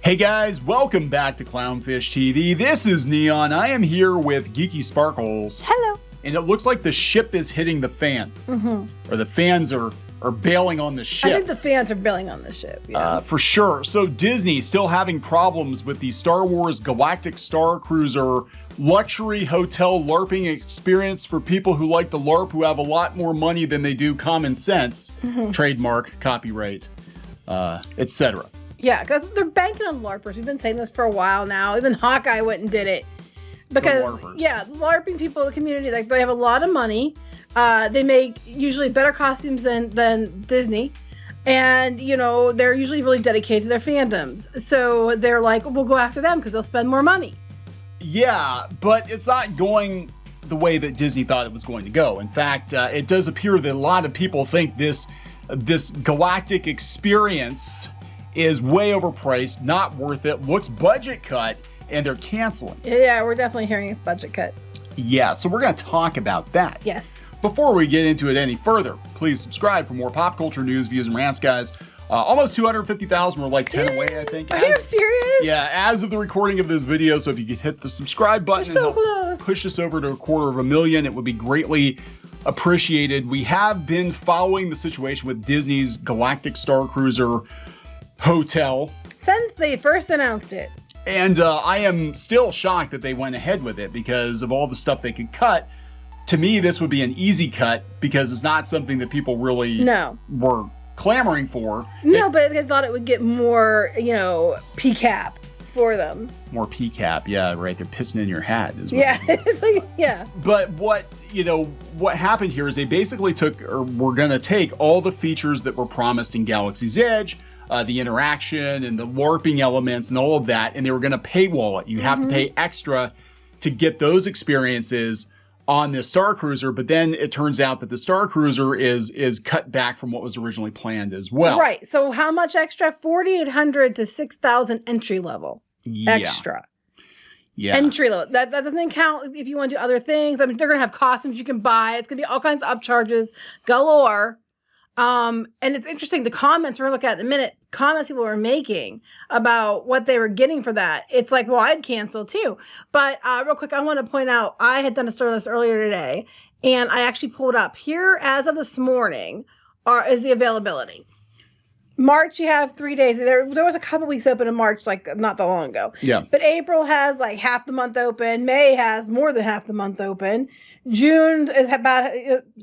Hey guys, welcome back to Clownfish TV. This is Neon. I am here with Geeky Sparkles. Hello. And it looks like the ship is hitting the fan. Or the fans are bailing on the ship. I think the fans are bailing on the ship, yeah. For sure. So Disney still having problems with the Star Wars Galactic Starcruiser luxury hotel LARPing experience for people who like to LARP, who have a lot more money than they do common sense. Trademark, copyright, etc. Yeah, because they're banking on LARPers. We've been saying this for a while now. Even Hawkeye went and did it. Because, yeah, LARPing people in the community, like, they have a lot of money. They make usually better costumes than Disney. And, you know, they're usually really dedicated to their fandoms. So they're like, we'll go after them because they'll spend more money. Yeah, but it's not going the way that Disney thought it was going to go. In fact, it does appear that a lot of people think this galactic experience is way overpriced, not worth it, looks budget cut, and they're canceling. Yeah, we're definitely hearing it's budget cut. Yeah, so we're going to talk about that. Yes. Before we get into it any further, please subscribe for more pop culture news, views, and rants, guys. Almost 250,000. We're like 10 away, I think. Are you serious? Yeah, as of the recording of this video, so if you could hit the subscribe button and help push us over to 250,000, it would be greatly appreciated. We have been following the situation with Disney's Galactic Starcruiser hotel since they first announced it. And I am still shocked that they went ahead with it because of all the stuff they could cut. To me, this would be an easy cut because it's not something that people really were clamoring for. No, but they thought it would get more, you know, PCAP for them. More PCAP, yeah, right. They're pissing in your hat. Is what it's like, yeah. But what happened here is they basically were going to take all the features that were promised in Galaxy's Edge, the interaction and the LARPing elements and all of that, and they were going to paywall it. You have to pay extra to get those experiences on this Starcruiser, but then it turns out that the Starcruiser is cut back from what was originally planned as well. Right. So how much extra? 4,800 to 6,000 entry level extra. Yeah. Entry level. That doesn't count if you want to do other things. I mean, they're going to have costumes you can buy. It's going to be all kinds of upcharges galore. And it's interesting, the comments we're going to look at in a minute, comments people were making about what they were getting for that. It's like, well, I'd cancel too. But real quick, I want to point out, I had done a story list earlier today, and I actually pulled up here as of this morning is the availability. March, you have 3 days. There was a couple weeks open in March, like not that long ago. Yeah. But April has like half the month open. May has more than half the month open. June is about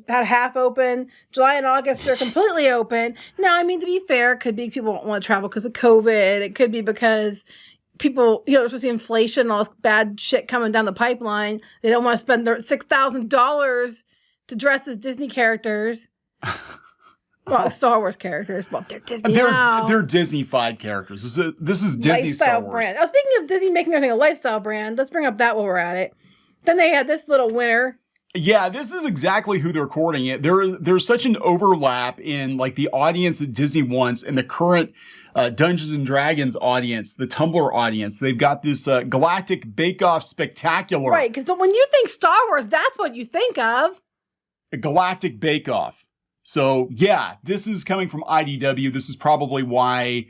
half open. July and August, they're completely open. Now, I mean, to be fair, it could be people don't want to travel because of COVID. It could be because people, you know, there's supposed to be inflation and all this bad shit coming down the pipeline. They don't want to spend their $6,000 to dress as Disney characters. Well, Star Wars characters. Well, they're Disney now. They're Disney-fied characters. This is Disney lifestyle Star Wars. Brand. Oh, speaking of Disney making everything a lifestyle brand, let's bring up that while we're at it. Then they had this little winner. Yeah, this is exactly who they're courting it. There's such an overlap in like the audience that Disney wants and the current Dungeons and Dragons audience, the Tumblr audience. They've got this Galactic Bake Off Spectacular. Right, because when you think Star Wars, that's what you think of. A Galactic Bake Off. So yeah, this is coming from IDW. This is probably why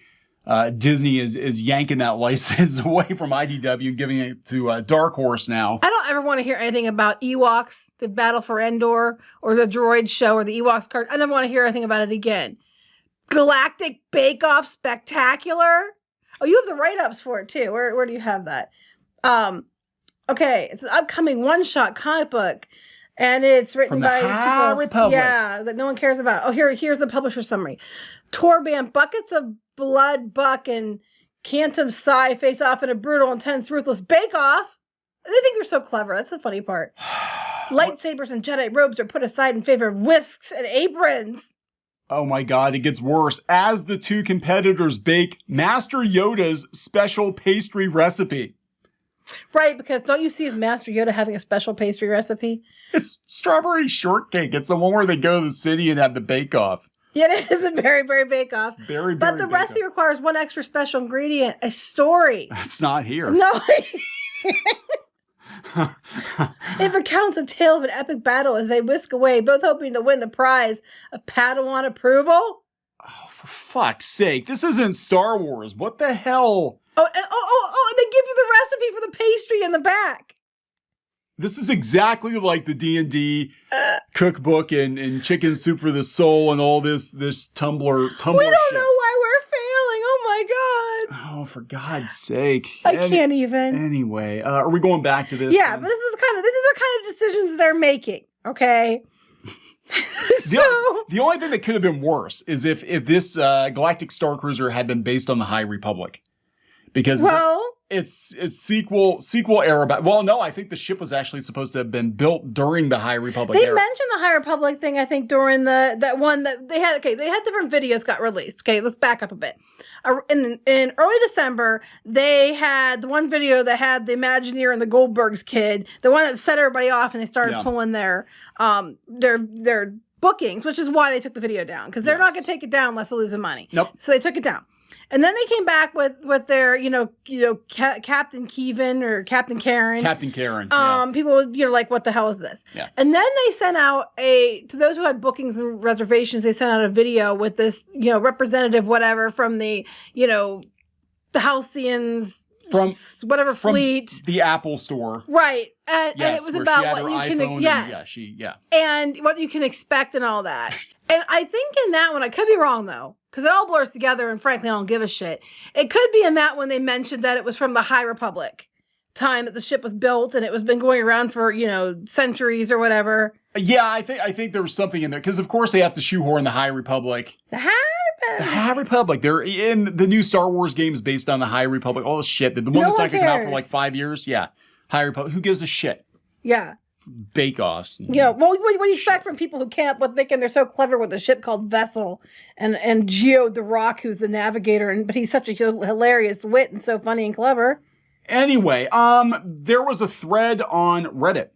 Disney is yanking that license away from IDW and giving it to Dark Horse now. I don't ever want to hear anything about Ewoks, the Battle for Endor, or the Droid Show, or the Ewoks card. I never want to hear anything about it again. Galactic Bake Off Spectacular? Oh, you have the write-ups for it too. Where do you have that? Okay, it's an upcoming one-shot comic book. And it's written by High Republic. Yeah, that no one cares about. Oh, here's the publisher summary. Tour band Buckets of Blood, Buck, and Cantum Psy face off in a brutal, intense, ruthless bake-off. They think they're so clever. That's the funny part. Lightsabers and Jedi robes are put aside in favor of whisks and aprons. Oh my God, it gets worse. As the two competitors bake Master Yoda's special pastry recipe. Right, because don't you see Master Yoda having a special pastry recipe? It's strawberry shortcake. It's the one where they go to the city and have the bake-off. Yeah, it is a very, very bake-off. But the recipe requires one extra special ingredient, a story. That's not here. No. It recounts a tale of an epic battle as they whisk away, both hoping to win the prize of Padawan approval. Oh, for fuck's sake. This isn't Star Wars. What the hell? And they give you the recipe for the pastry in the back. This is exactly like the D&D cookbook and Chicken Soup for the Soul and all this Tumblr We don't shit. know why we're failing. Oh my God. Oh, for God's sake. I can't even. Anyway, are we going back to this? Yeah, but this is the kind of decisions they're making, okay? The only thing that could have been worse is if this Galactic Starcruiser had been based on the High Republic. Because it's sequel era. Well, no, I think the ship was actually supposed to have been built during the High Republic era. They mentioned the High Republic thing, I think, during that one that they had. Okay, they had different videos got released. Okay, let's back up a bit. In early December, they had the one video that had the Imagineer and the Goldbergs kid, the one that set everybody off, and they started pulling their bookings, which is why they took the video down, because they're not going to take it down unless they're losing money. Nope. So they took it down. And then they came back with their, Captain Kevin or Captain Karen. Captain Karen. People, like, what the hell is this? Yeah. And then they sent out to those who had bookings and reservations, they sent out a video with this, representative, whatever, from the, the Halcyons, from fleet, the Apple store, right? And it was about what you can, and what you can expect and all that. And I think in that one, I could be wrong though, because it all blurs together. And frankly, I don't give a shit. It could be in that one they mentioned that it was from the High Republic time that the ship was built, and it was been going around for centuries or whatever. Yeah, I think there was something in there because of course they have to shoehorn the High Republic. The High Republic. They're in the new Star Wars games based on the High Republic. All the shit. The one that's not going to come out for like 5 years. Yeah. High Republic. Who gives a shit? Yeah. Bake-offs. Well, what do you expect from people who can't, thinking they're so clever with a ship called Vessel and Geo the Rock, who's the navigator, but he's such a hilarious wit and so funny and clever. Anyway, there was a thread on Reddit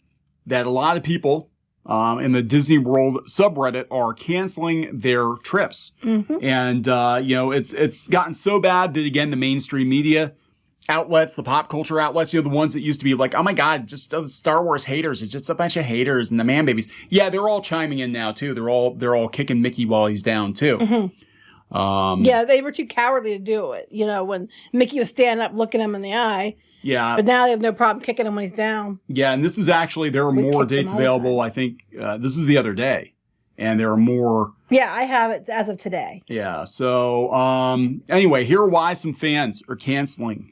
that a lot of people in the Disney World subreddit are canceling their trips. Mm-hmm. And, it's gotten so bad that, again, the mainstream media outlets, the pop culture outlets, the ones that used to be like, oh my God, just Star Wars haters. It's just a bunch of haters and the man babies. Yeah, they're all chiming in now, too. They're all kicking Mickey while he's down, too. Mm-hmm. They were too cowardly to do it, when Mickey was standing up looking him in the eye. Yeah. But now they have no problem kicking him when he's down. Yeah, and this is actually, there are more dates available. I think this is the other day. And there are more. Yeah, I have it as of today. Yeah, so anyway, here are why some fans are canceling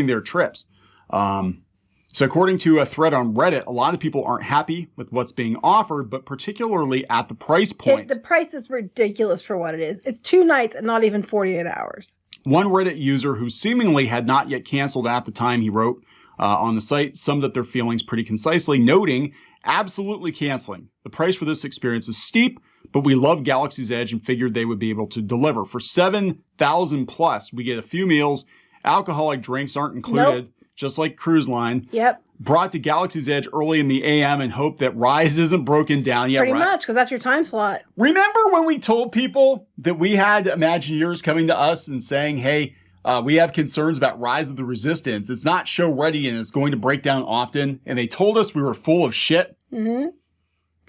their trips. So according to a thread on Reddit, a lot of people aren't happy with what's being offered, but particularly at the price point. The price is ridiculous for what it is. It's 2 nights and not even 48 hours. One Reddit user who seemingly had not yet canceled at the time he wrote on the site summed up their feelings pretty concisely, noting, absolutely canceling. The price for this experience is steep, but we love Galaxy's Edge and figured they would be able to deliver. For $7,000 plus, we get a few meals. Alcoholic drinks aren't included, just like Cruise Line. Yep. Brought to Galaxy's Edge early in the AM and hope that Rise isn't broken down yet. Pretty much, because that's your time slot. Remember when we told people that we had Imagineers coming to us and saying, hey, we have concerns about Rise of the Resistance. It's not show ready and it's going to break down often. And they told us we were full of shit. Mm-hmm.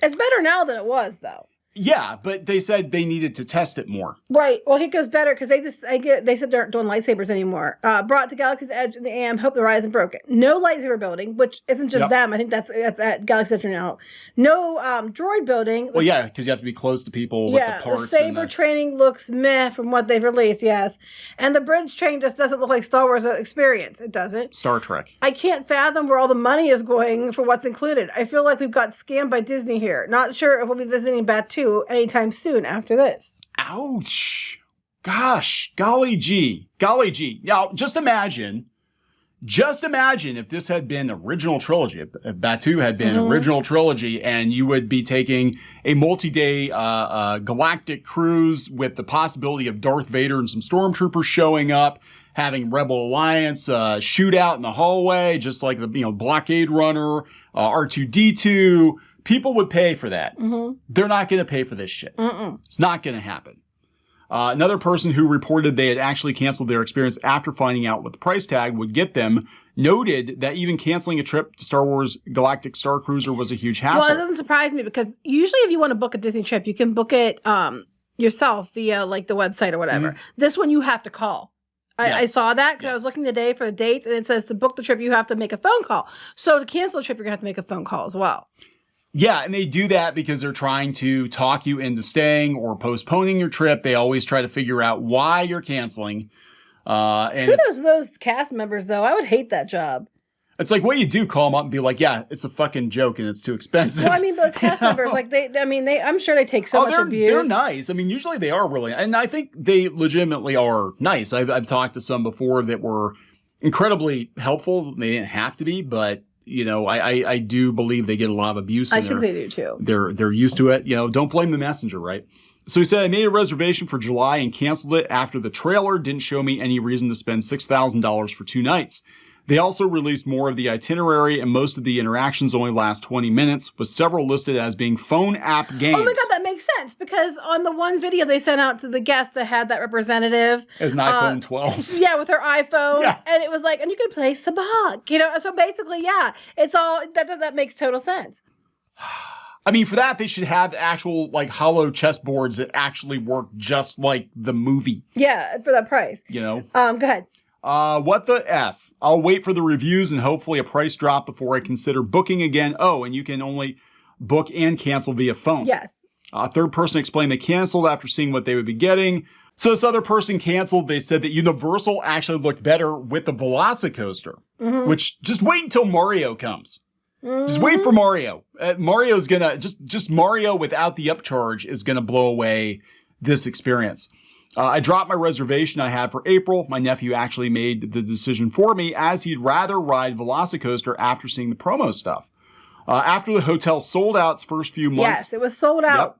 It's better now than it was, though. Yeah, but they said they needed to test it more. Right. Well, it goes better because they said they aren't doing lightsabers anymore. Brought to Galaxy's Edge in the AM, hope the Rise isn't broken. No lightsaber building, which isn't just them. I think that's at Galaxy's Edge now. No droid building. Well, yeah, because you have to be close to people with the parts. The saber training looks meh from what they've released, yes. And the bridge train just doesn't look like Star Wars experience. It doesn't. Star Trek. I can't fathom where all the money is going for what's included. I feel like we've got scammed by Disney here. Not sure if we'll be visiting Batuu anytime soon after this. Ouch. Gosh. Golly gee. Now, just imagine if this had been original trilogy, if Batuu had been original trilogy, and you would be taking a multi-day galactic cruise with the possibility of Darth Vader and some stormtroopers showing up, having Rebel Alliance shootout in the hallway, just like the blockade runner, R2-D2. People would pay for that. Mm-hmm. They're not going to pay for this shit. Mm-mm. It's not going to happen. Another person who reported they had actually canceled their experience after finding out what the price tag would get them noted that even canceling a trip to Star Wars Galactic Starcruiser was a huge hassle. Well, it doesn't surprise me because usually if you want to book a Disney trip, you can book it yourself via like the website or whatever. Mm-hmm. This one you have to call I saw that because I was looking today for the dates, and it says to book the trip, you have to make a phone call. So to cancel the trip, you're going to have to make a phone call as well. Yeah, and they do that because they're trying to talk you into staying or postponing your trip. They always try to figure out why you're canceling. And kudos to those cast members, though. I would hate that job. It's like, what you do, call them up and be like, yeah, it's a fucking joke and it's too expensive. Well, I mean, those cast members, like, I'm sure they take so much abuse. They're nice. I mean, usually they are really, and I think they legitimately are nice. I've talked to some before that were incredibly helpful. They didn't have to be, but, you know, I do believe they get a lot of abuse. I think they do too. They're used to it. You know, don't blame the messenger, right? So he said, I made a reservation for July and canceled it after the trailer didn't show me any reason to spend $6,000 for 2 nights. They also released more of the itinerary, and most of the interactions only last 20 minutes, with several listed as being phone app games. Oh my God, that makes sense, because on the one video they sent out to the guests that had that representative. As an iPhone 12. Yeah, with her iPhone. Yeah. And it was like, and you could play Sabak, you know? So basically, yeah, it's all, that makes total sense. I mean, for that, they should have actual, like, hollow chessboards that actually work just like the movie. Yeah, for that price. You know? Go ahead. What the F? I'll wait for the reviews and hopefully a price drop before I consider booking again. Oh, and you can only book and cancel via phone. Yes. A third person explained they canceled after seeing what they would be getting. So this other person canceled. They said that Universal actually looked better with the Velocicoaster, which just wait until Mario comes. Just wait for Mario. Mario's gonna, just Mario without the upcharge is gonna blow away this experience. I dropped my reservation I had for April. My nephew actually made the decision for me, as he'd rather ride Velocicoaster after seeing the promo stuff. After the hotel sold out its first few months. Yes, it was sold out.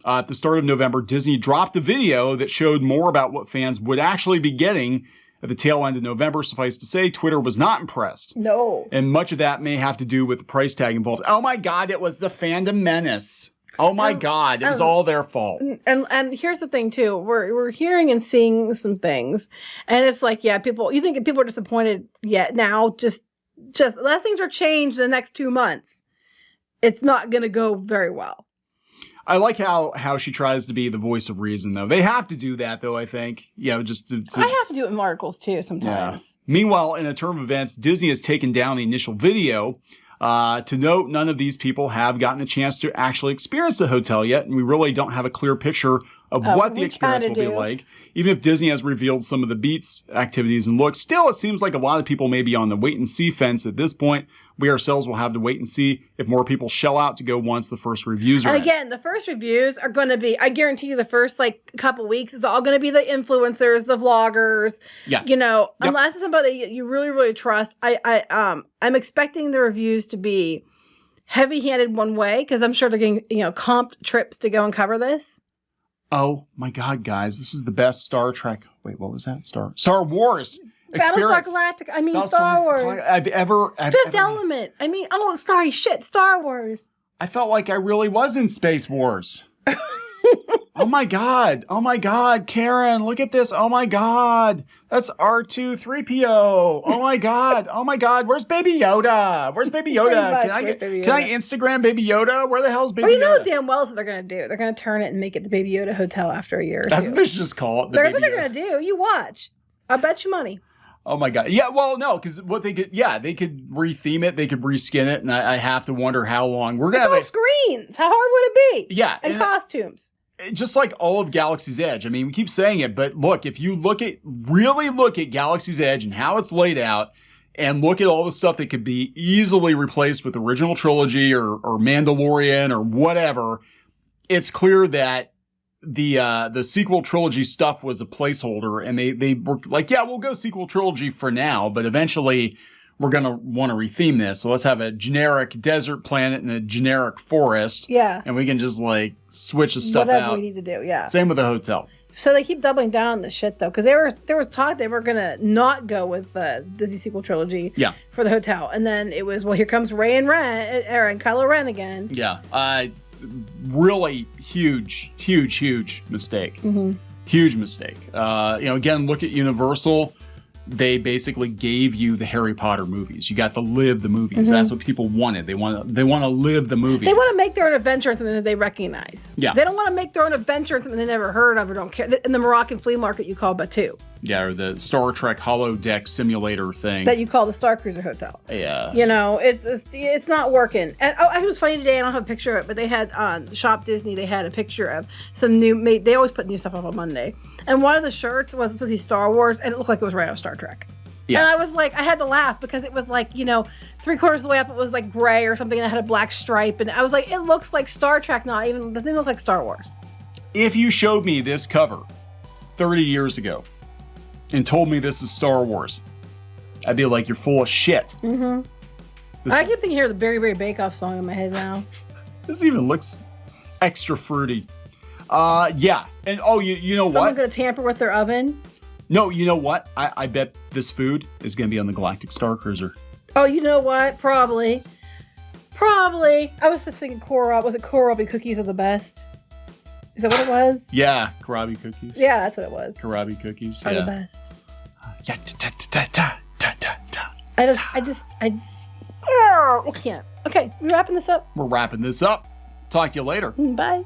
Yep, at the start of November, Disney dropped a video that showed more about what fans would actually be getting at the tail end of November. Suffice to say, Twitter was not impressed. No. And much of that may have to do with the price tag involved. Oh my God, it was the fandom menace. Oh my God, it was all their fault. And here's the thing too, we're hearing and seeing some things, and it's like, yeah, you think people are disappointed yet now, just unless things are changed in the next 2 months, it's not going to go very well. I like how she tries to be the voice of reason, though. They have to do that, though, I think. You know, just to I have to do it in articles too sometimes. Yeah. Meanwhile, in a turn of events, Disney has taken down the initial video. To note, none of these people have gotten a chance to actually experience the hotel yet, and we really don't have a clear picture of what the experience will be like. Even if Disney has revealed some of the beats, activities, and looks, still it seems like a lot of people may be on the wait-and-see fence at this point. We ourselves will have to wait and see if more people shell out to go once the first reviews are in. And again, the first reviews are going to be, I guarantee you the first couple weeks is all going to be the influencers, the vloggers. Yeah. You know, unless it's somebody you really, really trust. I'm expecting the reviews to be heavy-handed one way, because I'm sure they're getting, comped trips to go and cover this. Oh my God, guys, this is the best Star Trek. Wait, what was that? Star Wars. Battlestar Galactic. I mean, Star Wars. I've ever Fifth Element. I mean, Star Wars. I felt like I really was in Space Wars. Oh my God, Karen, look at this. Oh my God, that's R2-3PO. Oh my God, where's Baby Yoda? Can I Instagram Baby Yoda? Where the hell's Baby Yoda? Well, you know damn well what they're going to do. They're going to turn it and make it the Baby Yoda Hotel after a year. That's what they should just call it. That's what they're going to do. You watch. I'll bet you money. Oh my God. Yeah, well, no, because what they could retheme it, they could reskin it, and I have to wonder how long. We're going to have screens. How hard would it be? Yeah. And costumes. Just like all of Galaxy's Edge. I mean, we keep saying it, but look, if you really look at Galaxy's Edge and how it's laid out, and look at all the stuff that could be easily replaced with original trilogy or Mandalorian or whatever, it's clear that the sequel trilogy stuff was a placeholder, and they were like, yeah, we'll go sequel trilogy for now, but eventually we're going to want to retheme this. So let's have a generic desert planet and a generic forest. Yeah. And we can just switch the stuff Whatever out. We need to do, yeah. Same with the hotel. So they keep doubling down on this shit, though, because there was talk they were going to not go with the Disney sequel trilogy for the hotel. And then it was, well, here comes Rey and Kylo Ren again. Yeah. Really huge mistake. Mm-hmm. Huge mistake. Again, look at Universal. they basically gave you the Harry Potter movies. You got to live the movies. That's what people wanted. They want to live the movies. They want to make their own adventure in something that they recognize. Yeah. They don't want to make their own adventure in something they never heard of or don't care. In the Moroccan flea market, you call Batu. Yeah, or the Star Trek holodeck simulator thing. That you call the Starcruiser Hotel. Yeah. You know, it's not working. And it was funny today, I don't have a picture of it, but they had on Shop Disney, they had a picture of some new, they always put new stuff up on Monday. And one of the shirts was supposed to be Star Wars, and it looked like it was right out of Star Trek. Yeah. And I was like, I had to laugh because it was like, you know, 3/4 of the way up, it was like gray or something, and it had a black stripe. And I was like, it looks like Star Trek, doesn't even look like Star Wars. If you showed me this cover 30 years ago and told me this is Star Wars, I'd be like, you're full of shit. I keep thinking the Berry Berry Bake Off song in my head now. This even looks extra fruity. Yeah. And you know what? Someone gonna tamper with their oven? No, you know what? I bet this food is going to be on the Galactic Starcruiser. Oh, you know what? Probably. I was thinking kohlrabi. Was it kohlrabi cookies are the best? Is that what it was? Yeah, kohlrabi cookies. Yeah, that's what it was. Kohlrabi cookies are the best. I can't. Okay, we're wrapping this up. We're wrapping this up. Talk to you later. Bye.